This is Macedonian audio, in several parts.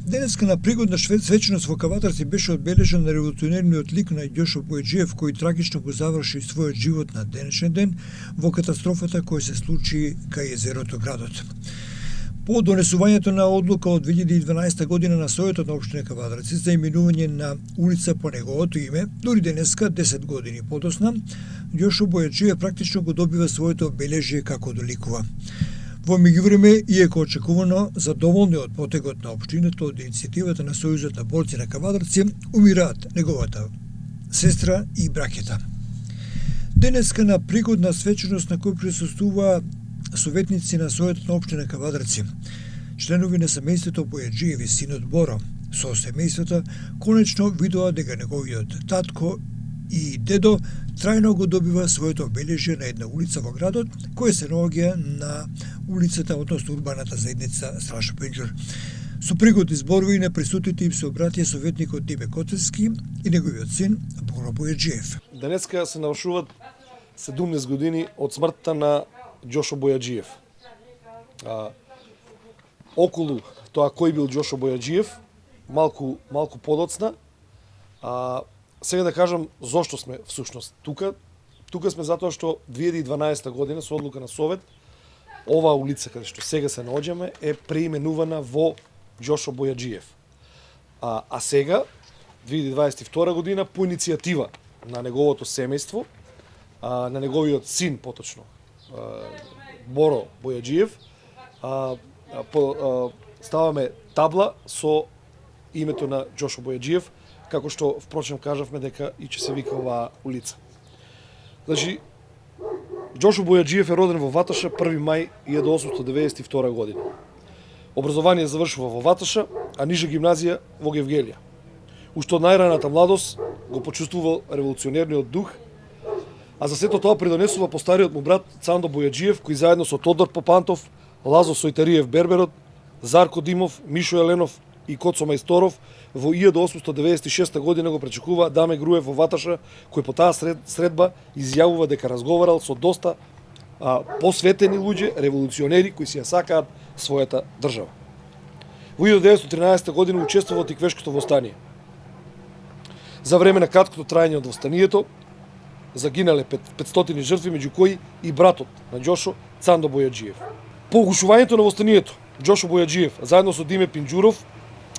Денеска на пригодна свеченост во Кавадарци беше одбележан на револуционерниот лик на Ѓошо Бојаджиев, кој трагично го заврши својот живот на денешен ден во катастрофата која се случи кај езерото градот. По донесувањето на одлука од 2012 година на Советот на општина Кавадарци за именување на улица по неговото име, дури денеска, 10 години подосна, Ѓошо Бојаджиев практично го добива своето обележие како доликува. Во меѓувреме, иако очекувано, задоволни од потегот на општината од иницијативата на Сојузот на борци на Кавадарци, умираат неговата сестра и браќета. Денеска на пригодна свеченост на кој присуствува советници на Советот на општина Кавадарци, членови на семејството Бојаджиев и синот Боро, со семејството конечно видоа дека неговиот татко и дедо трајно го добива своето обележие на една улица во градот, која се наоѓа на улицата, односно урбаната заедница Страшо Пинџур. Со пригодни зборови на присутните им се обратија советникот Диме Коцевски и неговиот син Боро Бојаджиев. Денеска се навршуваат 17 години од смртта на Ѓошо Бојаджиев. Околу тоа кој бил Ѓошо Бојаджиев, малку подоцна. Сега да кажам зошто сме всушност тука. Тука сме затоа што 2012 година со одлука на Совет оваа улица каде што сега се наоѓаме е преименувана во Ѓошо Бојаджиев. А сега 2022 година по иницијатива на неговото семејство, на неговиот син поточно Боро Бојаджиев, ставаме табла со името на Ѓошо Бојаджиев, како што впрочем кажавме дека и ќе се вика оваа улица. Значи, Ѓошо Бојаджиев е роден во Ваташа 1 мај 1892 година. Образование завршува во Ваташа, а нижа гимназија во Гевгелија. Уште од најраната младост го почувствувал револуционерниот дух, а за сето тоа придонесува постариот му брат Цандо Бојаджиев, кој заедно со Тодор Попантов, Лазо Сојтариев Берберот, Зарко Димов, Мишо Еленов и Коцо Мајсторов во 1896 година го пречекува Даме Груев во Ваташа, кој по таа средба изјавува дека разговарал со доста посветени луѓе, револуционери кои си ја сакаат својата држава. Во 1913 година учествува во Тиквешкото востание. За време на краткото трајање од востанието загинале 500 жртви, меѓу кои и братот на Ѓошо, Цандо Бојаджиев. По угушувањето на востанието, Ѓошо Бојаджиев заедно со Диме Пинџуров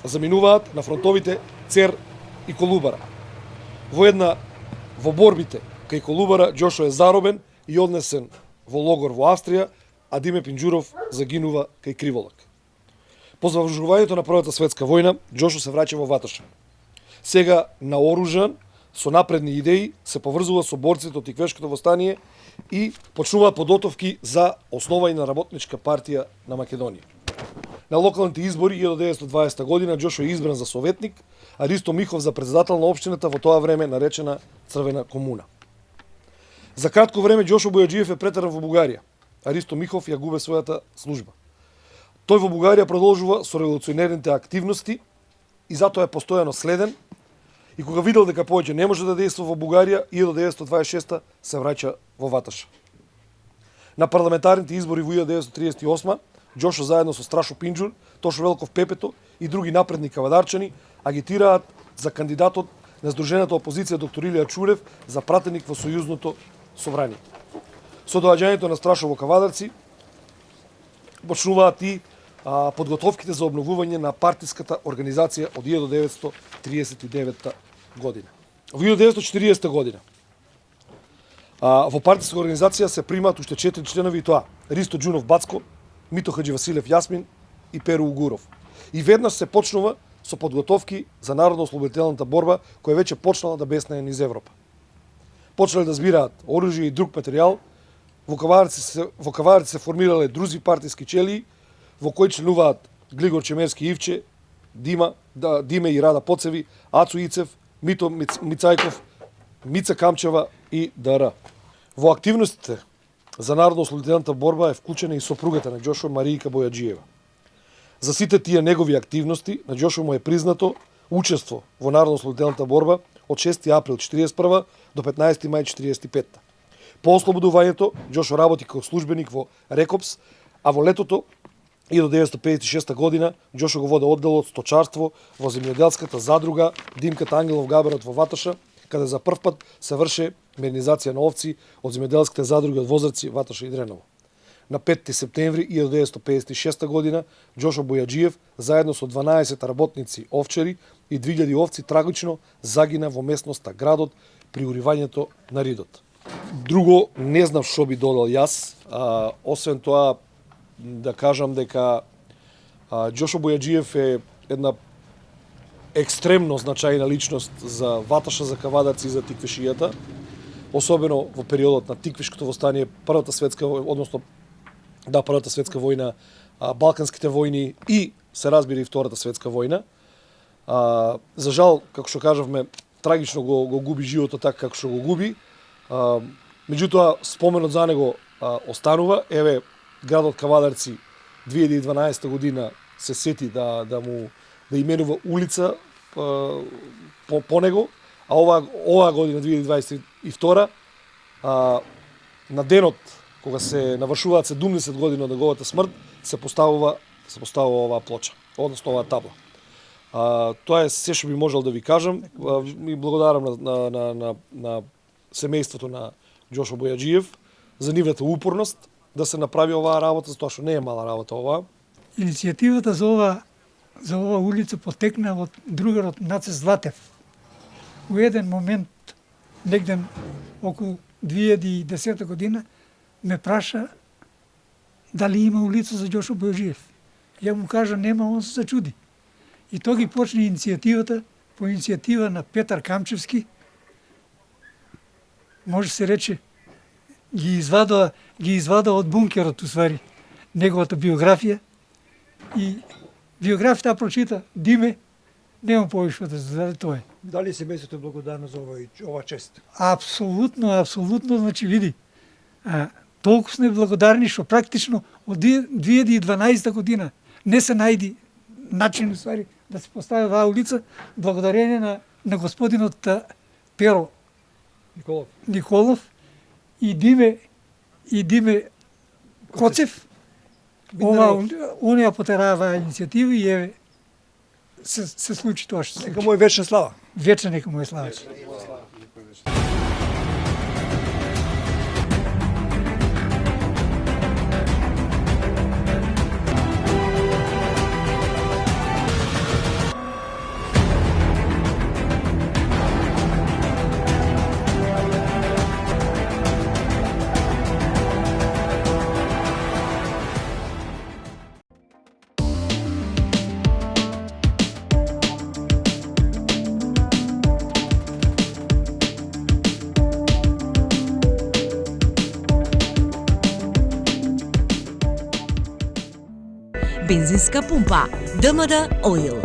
заминуваат на фронтовите Цер и Колубара. Во борбите кај Колубара Ѓошо е заробен и однесен во логор во Австрија, а Диме Пинџуров загинува кај Криволак. По завршувањето на Првата светска војна, Ѓошо се враќа во Ваташа. Сега наоружан, со напредни идеи, се поврзува со борците од Тиквешкото востание и почнуваат подготовки за основање на Работничка партија на Македонија. На локалните избори 1920 година Ѓошо е избран за советник, а Ристо Михов за председател на општината во тоа време наречена Црвена комуна. За кратко време Ѓошо Бојаджиев е претеран во Бугарија, а Ристо Михов ја губе својата служба. Тој во Бугарија продолжува со револуционерните активности и затоа е постојано следен, и кога видел дека повеќе не може да дејства во Бугарија, 1926 се враќа во Ваташа. На парламентарните избори во 1938 Ѓошо заедно со Страшо Пинџур, Тошо Велков Пепето и други напредни кавадарчани агитираат за кандидатот на Сдружената опозиција доктор Илија Чурев за пратеник во Сојузното собрание. Со доаѓањето на Страшо во Кавадарци почнуваат и подготовките за обновување на партиската организација од 1939 година. Во 1940 година во партиска организација се примаат уште 4 членови, и тоа Ристо Ѓунов Бацко, Мито Хаджи Василев Јасмин и Перу Угуров. И веднаш се почнува со подготовки за народно-ослободителната борба, која веќе почнала да беснае низ Европа. Почнале да збираат оружје и друг материјал, во Кавадарци се формирале друзи партиски челии, во кои членуваат Глигор Чемерски Ивче, Диме и Рада Поцеви, Ацу Ицев, Мито Мицајков, Мица Камчева и ДР. Во активностите за народно-ослободителната борба е вклучена и сопругата на Ѓошо, Маријка Бојаджиева. За сите тие негови активности на Ѓошо му е признато учество во народно-ослободителната борба од 6 април 1941 до 15 мај 1945. По ослободувањето Ѓошо работи како службеник во Рекопс, а во летото 1956 година Ѓошо го води одделот сточарство во земјоделската задруга Димката Ангелов Габерот во Ваташа, каде за прв пат се врши мернизација на овци од земјоделските задруги од Возраци, Ваташа и Дреново. На 5 септември 1956 година Ѓошо Бојаджиев заедно со 12 работници овчари и 2000 овци трагично загина во местноста Градот при уривањето на Ридот. Друго не знам што би додал јас, освен тоа да кажам дека Ѓошо Бојаджиев е една екстремно значајна личност за Ваташа, за Кавадарци и за тиквешијата, особено во периодот на тиквешкото востание, Првата светска војна, Балканските војни и се разбира и Втората светска војна. За жал, како што кажавме, трагично го губи животот така како што го губи. Меѓутоа споменот за него останува. Еве, градот Кавадарци 2012 година се сети да именува улица по него, а оваа година 2022 на денот кога се навршуваат 70 години од неговата смрт се поставува оваа плоча, односно оваа табла. Тоа е се што би можел да ви кажам. Ми благодарам на семејството на Ѓошо Бојаджиев за нивната упорност да се направи оваа работа, затоа што не е мала работа оваа. Иницијативата за оваа улица потекна од другарот Наце Златев. У еден момент, негде околу 2010 година, ме праша дали има улица за Ѓошо Бојаджиев. Ја му кажа нема, он се зачуди. И тоа ги почне иницијативата по иницијатива на Петар Камчевски. Може се рече ги извада од бункерот, усвари, неговата биографија. И биографията прочита, Диме, нема повеќе да зададе тоа. Дали семејството е благодарно за ова чест? Апсолутно, значи види. Толку сме благодарни што практично од 2012 година не се најди начин, усвари, да се постави оваа улица, благодарение на господинот Перо Николов и Диме Коцев. Оние потераа оваа иницијатива и еве се случи тоа што се случи. Нека му е вечна слава. Вечна нека му е слава. Бензинска пумпа ДМД Оил.